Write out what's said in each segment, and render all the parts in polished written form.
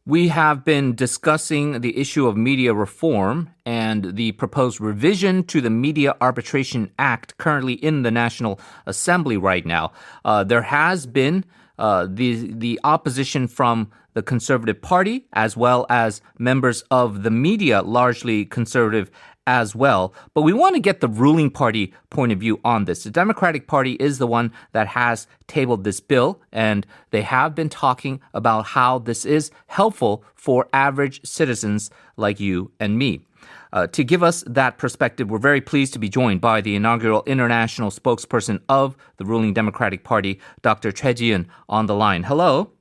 We have been discussing the issue of media reform and the proposed revision to the Media Arbitration Act currently in the National Assembly right now. There has been the opposition from the Conservative Party as well as members of the media, largely conservative as well. But we want to get the ruling party point of view on this. The Democratic Party is the one that has tabled this bill, and they have been talking about how this is helpful for average citizens like you and me. To give us that perspective, we're very pleased to be joined by the inaugural international spokesperson of the ruling Democratic Party, Dr. 최지은, on the line. Hello.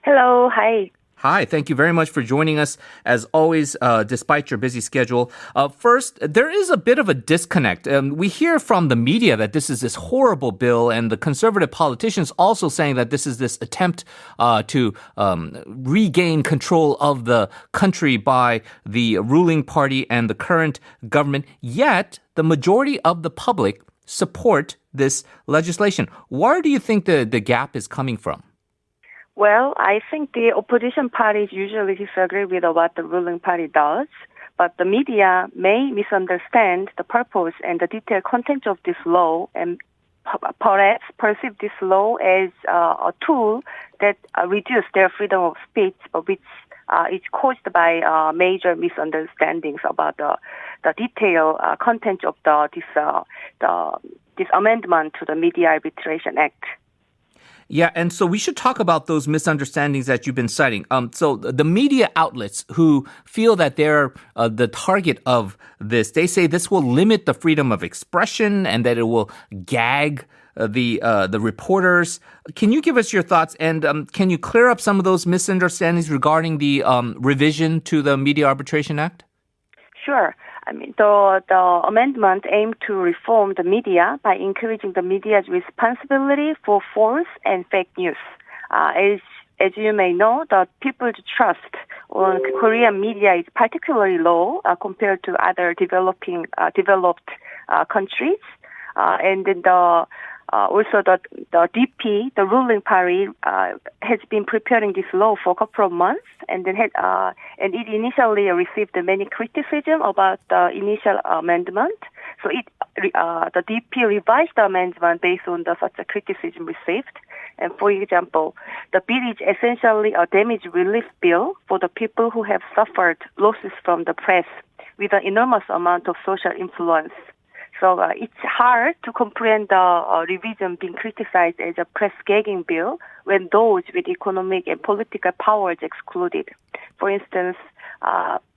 Hello. Hi. Hi, thank you very much for joining us, as always, despite your busy schedule. First, there is a bit of a disconnect. We hear from the media that this is this horrible bill, and the conservative politicians also saying that this is this attempt to regain control of the country by the ruling party and the current government. Yet, the majority of the public support this legislation. Where do you think the gap is coming from? Well, I think the opposition parties usually disagree with what the ruling party does, but the media may misunderstand the purpose and the detailed content of this law and perhaps perceive this law as a tool that reduces their freedom of speech, which is caused by major misunderstandings about the detailed content of this amendment to the Media Arbitration Act. Yeah, and so we should talk about those misunderstandings that you've been citing. So the media outlets who feel that they're the target of this, they say this will limit the freedom of expression and that it will gag the reporters. Can you give us your thoughts, and can you clear up some of those misunderstandings regarding the revision to the Media Arbitration Act? Sure. I mean, the amendment aimed to reform the media by increasing the media's responsibility for false and fake news. As you may know, the people's trust on Korean media is particularly low compared to other developed countries, and then also the DP, the ruling party, has been preparing this law for a couple of months, and then and it initially received many criticism about the initial amendment. So the DP revised the amendment based on such a criticism received. And for example, the bill is essentially a damage relief bill for the people who have suffered losses from the press with an enormous amount of social influence. So it's hard to comprehend the revision being criticized as a press gagging bill when those with economic and political power is excluded. For instance,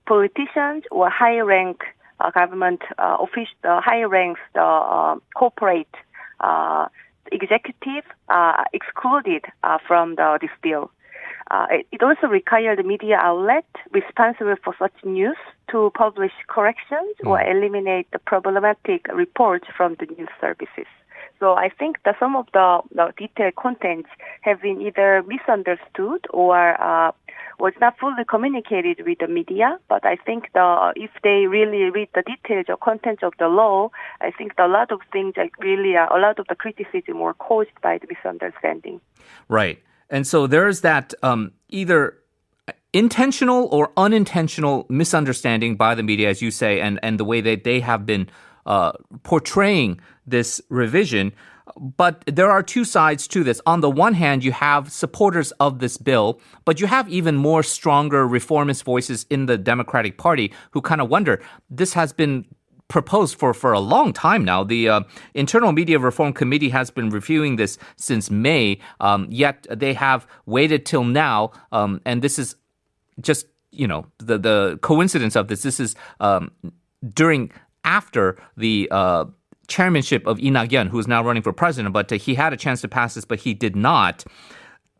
politicians or high-rank government officials, high-ranks corporate executive excluded from this bill. It also required the media outlet responsible for such news to publish corrections or eliminate the problematic reports from the news services. So I think that some of the detailed contents have been either misunderstood or was not fully communicated with the media. But I think if they really read the details or contents of the law, I think a lot of things a lot of the criticism were caused by the misunderstanding. Right. And so there's that either intentional or unintentional misunderstanding by the media, as you say, and the way that they have been portraying this revision. But there are two sides to this. On the one hand, you have supporters of this bill, but you have even more stronger reformist voices in the Democratic Party who kind of wonder, this has been proposed for a long time now. The Internal Media Reform Committee has been reviewing this since May, yet they have waited till now, and this is just, the coincidence of this. This is after the chairmanship of Lee Nak-yeon, who is now running for president, but he had a chance to pass this, but he did not.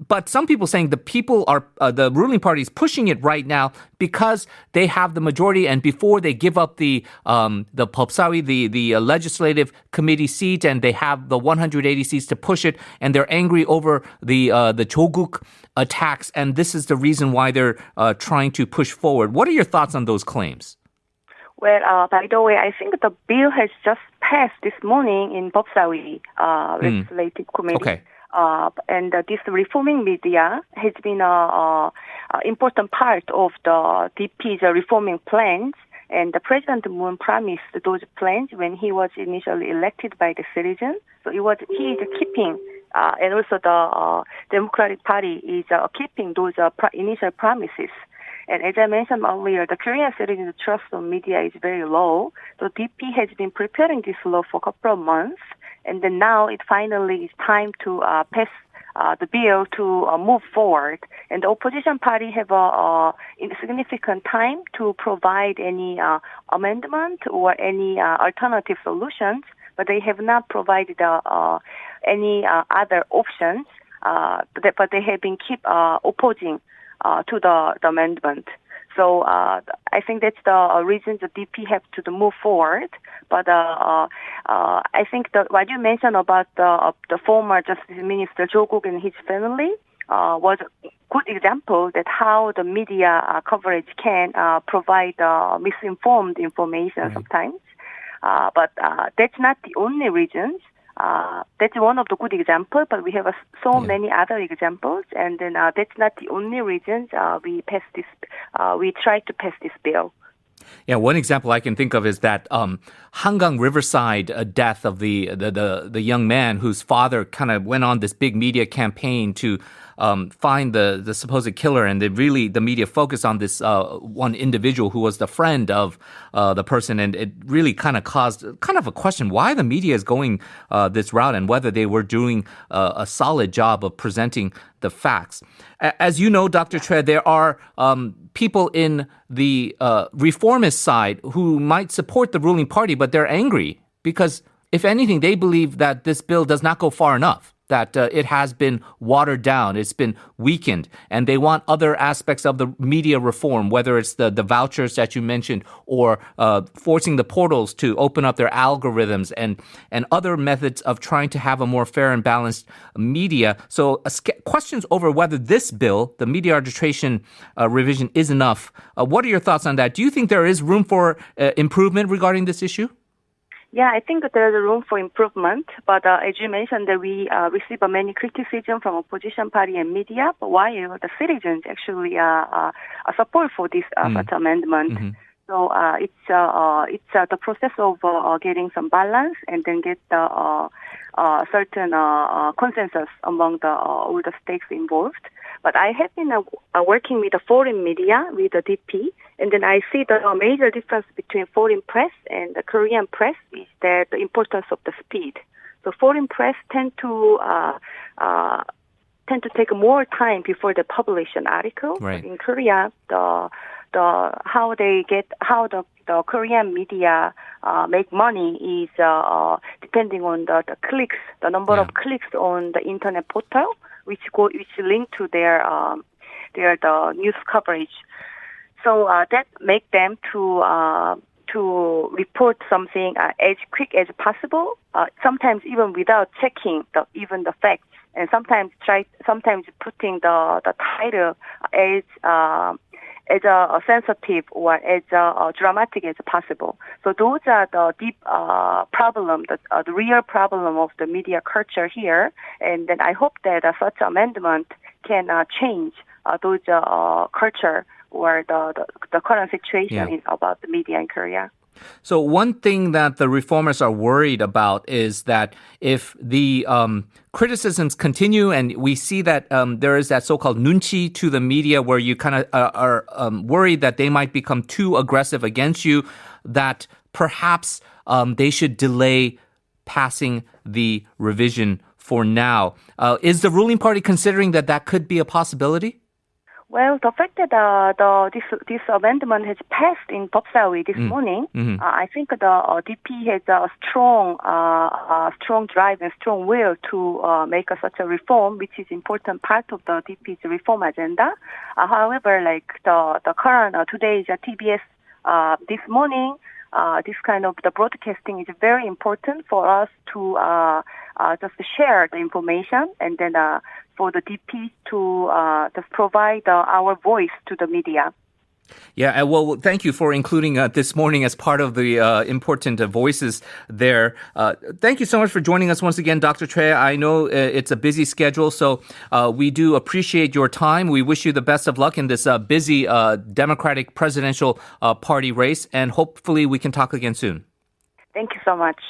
But some people saying the ruling party is pushing it right now because they have the majority, and before they give up the 법사위, the legislative committee seat, and they have the 180 seats to push it, and they're angry over the 조국 attacks, and this is the reason why they're trying to push forward. What are your thoughts on those claims? Well, by the way, I think the bill has just passed this morning in 법사위 legislative committee. Okay. This reforming media has been a important part of the DP's reforming plans. And the President Moon promised those plans when he was initially elected by the citizens. So he is keeping, and also the Democratic Party is keeping those initial promises. And as I mentioned earlier, the Korean citizens' trust on media is very low. So DP has been preparing this law for a couple of months, and then now it finally is time to pass the bill to move forward. And the opposition party have a significant time to provide any amendment or any alternative solutions, but they have not provided any other options. But they have been keep opposing to the amendment. So I think that's the reason the DP have to move forward. But I think what you mentioned about the former Justice Minister Jo-guk and his family was a good example that how the media coverage can provide misinformed information sometimes. But that's not the only reasons. That's one of the good examples, but we have so many other examples, and then that's not the only reasons we tried to pass this bill. Yeah, one example I can think of is that Hangang Riverside death of the young man whose father kind of went on this big media campaign to find the supposed killer, and the media focused on this one individual who was the friend of the person, and it really kind of caused kind of a question why the media is going this route and whether they were doing a solid job of presenting the facts. As you know, Dr. Choi, there are people in the reformist side who might support the ruling party, but they're angry because, if anything, they believe that this bill does not go far enough, that it has been watered down, it's been weakened, and they want other aspects of the media reform, whether it's the vouchers that you mentioned or forcing the portals to open up their algorithms and other methods of trying to have a more fair and balanced media. So questions over whether this bill, the media arbitration revision, is enough. What are your thoughts on that? Do you think there is room for improvement regarding this issue? Yeah, I think that there is room for improvement, but as you mentioned, that we receive many criticism from opposition party and media, but while the citizens actually support for this such amendment. Mm-hmm. So it's the process of getting some balance and then get the certain consensus among all the stakes involved. But I have been working with the foreign media, with the DP, and then I see the major difference between foreign press and the Korean press is that the importance of the speed. So foreign press tend to take more time before they publish an article. Right. In Korea, the Korean media make money is depending on the clicks, the number of clicks on the internet portal, which link to their the news coverage. So that make them to report something as quick as possible. Sometimes even without checking even the facts, and sometimes putting the title as a sensitive or as dramatic as possible. So those are the deep problem, the real problem of the media culture here. And then I hope that such amendment can change those culture or the current situation about the media in Korea. So one thing that the reformers are worried about is that if the criticisms continue and we see that there is that so-called nunchi to the media where you kind of are worried that they might become too aggressive against you, that perhaps they should delay passing the revision for now. Is the ruling party considering that could be a possibility? Well, the fact that this amendment has passed in 법사위 this morning, I think the DP has a strong drive and strong will to make such a reform, which is important part of the DP's reform agenda. However, like the current today's TBS this morning, this kind of the broadcasting is very important for us to just share the information and then for the DP to just provide our voice to the media. Yeah, well, thank you for including this morning as part of the important voices there. Thank you so much for joining us once again, Dr. Choi. I know it's a busy schedule, so we do appreciate your time. We wish you the best of luck in this busy Democratic presidential party race, and hopefully we can talk again soon. Thank you so much.